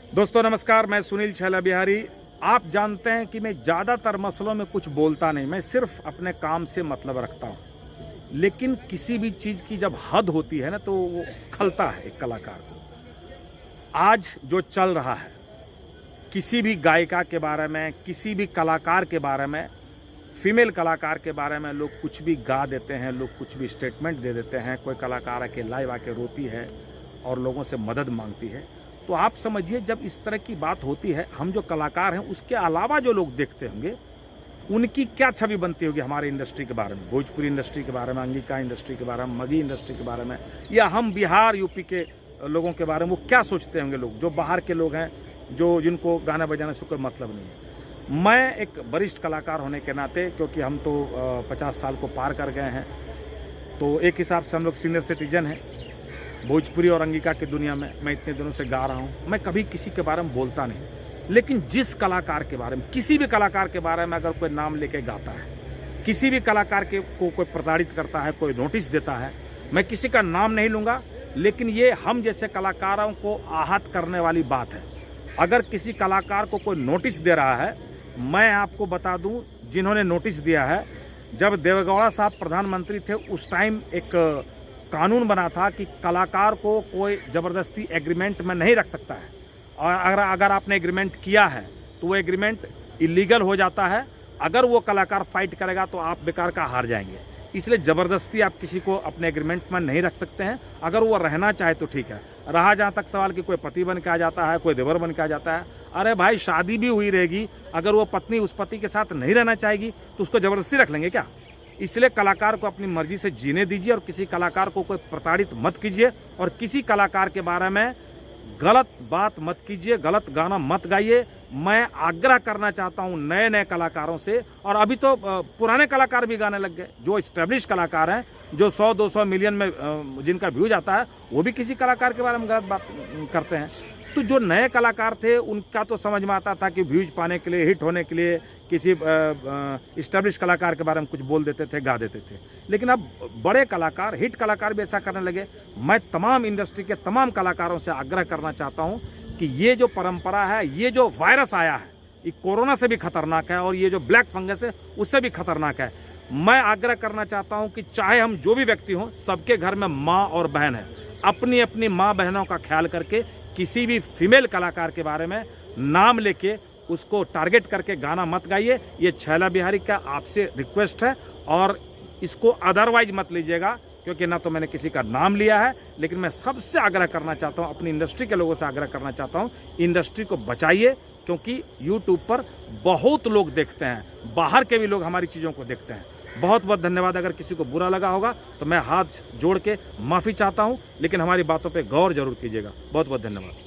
दोस्तों नमस्कार, मैं सुनील छैला बिहारी। आप जानते हैं कि मैं ज़्यादातर मसलों में कुछ बोलता नहीं, मैं सिर्फ अपने काम से मतलब रखता हूँ। लेकिन किसी भी चीज़ की जब हद होती है ना तो वो खलता है एक कलाकार को। आज जो चल रहा है, किसी भी गायिका के बारे में, किसी भी कलाकार के बारे में, फीमेल कलाकार के बारे में लोग कुछ भी गा देते हैं, लोग कुछ भी स्टेटमेंट दे देते हैं। कोई कलाकार आके लाइव आके रोती है और लोगों से मदद मांगती है। तो आप समझिए, जब इस तरह की बात होती है, हम जो कलाकार हैं उसके अलावा जो लोग देखते होंगे उनकी क्या छवि बनती होगी हमारे इंडस्ट्री के बारे में, भोजपुरी इंडस्ट्री के बारे में, अंगिका इंडस्ट्री के बारे में, मगही इंडस्ट्री के बारे में, या हम बिहार यूपी के लोगों के बारे में वो क्या सोचते होंगे। लोग जो बाहर के लोग हैं, जो जिनको गाना बजाने से कोई मतलब नहीं है। मैं एक वरिष्ठ कलाकार होने के नाते, क्योंकि हम तो 50 साल को पार कर गए हैं, तो एक हिसाब से हम लोग सीनियर सिटीजन हैं भोजपुरी और अंगिका की दुनिया में। मैं इतने दिनों से गा रहा हूँ, मैं कभी किसी के बारे में बोलता नहीं, लेकिन जिस कलाकार के बारे में, किसी भी कलाकार के बारे में अगर कोई नाम लेके गाता है, किसी भी कलाकार के को कोई प्रताड़ित करता है, कोई नोटिस देता है, मैं किसी का नाम नहीं लूँगा, लेकिन ये हम जैसे कलाकारों को आहत करने वाली बात है। अगर किसी कलाकार को कोई नोटिस दे रहा है, मैं आपको बता दूँ, जिन्होंने नोटिस दिया है, जब देवेगौड़ा साहब प्रधानमंत्री थे उस टाइम एक कानून बना था कि कलाकार को कोई ज़बरदस्ती एग्रीमेंट में नहीं रख सकता है, और अगर आपने एग्रीमेंट किया है तो वो एग्रीमेंट इलीगल हो जाता है। अगर वो कलाकार फाइट करेगा तो आप बेकार का हार जाएंगे। इसलिए ज़बरदस्ती आप किसी को अपने एग्रीमेंट में नहीं रख सकते हैं। अगर वो रहना चाहे तो ठीक है। रहा जहाँ तक सवाल कि कोई पति बन के आ जाता है, कोई देवर बन के आ जाता है, अरे भाई शादी भी हुई रहेगी, अगर वो पत्नी उस पति के साथ नहीं रहना चाहेगी तो उसको ज़बरदस्ती रख लेंगे क्या? इसलिए कलाकार को अपनी मर्जी से जीने दीजिए और किसी कलाकार को कोई प्रताड़ित मत कीजिए, और किसी कलाकार के बारे में गलत बात मत कीजिए, गलत गाना मत गाइए। मैं आग्रह करना चाहता हूं नए नए कलाकारों से, और अभी तो पुराने कलाकार भी गाने लग गए, जो एस्टेब्लिश कलाकार हैं, जो 100-200 मिलियन में जिनका व्यूज आता है, वो भी किसी कलाकार के बारे में गलत बात करते हैं। तो जो नए कलाकार थे उनका तो समझ में आता था कि व्यूज पाने के लिए, हिट होने के लिए किसी इस्टेब्लिश कलाकार के बारे में कुछ बोल देते थे, गा देते थे। लेकिन अब बड़े कलाकार, हिट कलाकार भी ऐसा करने लगे। मैं तमाम इंडस्ट्री के तमाम कलाकारों से आग्रह करना चाहता हूं कि ये जो परंपरा है, ये जो वायरस आया है, ये कोरोना से भी खतरनाक है, और ये जो ब्लैक फंगस है उससे भी खतरनाक है। मैं आग्रह करना चाहता हूं कि चाहे हम जो भी व्यक्ति हों, सबके घर में माँ और बहन है। अपनी अपनी माँ बहनों का ख्याल करके किसी भी फीमेल कलाकार के बारे में नाम लेके उसको टारगेट करके गाना मत गाइए। ये छैला बिहारी का आपसे रिक्वेस्ट है, और इसको अदरवाइज मत लीजिएगा, क्योंकि ना तो मैंने किसी का नाम लिया है। लेकिन मैं सबसे आग्रह करना चाहता हूँ, अपनी इंडस्ट्री के लोगों से आग्रह करना चाहता हूँ, इंडस्ट्री को बचाइए, क्योंकि यूट्यूब पर बहुत लोग देखते हैं, बाहर के भी लोग हमारी चीज़ों को देखते हैं। बहुत बहुत धन्यवाद। अगर किसी को बुरा लगा होगा तो मैं हाथ जोड़ के माफ़ी चाहता हूं, लेकिन हमारी बातों पे गौर जरूर कीजिएगा। बहुत बहुत धन्यवाद।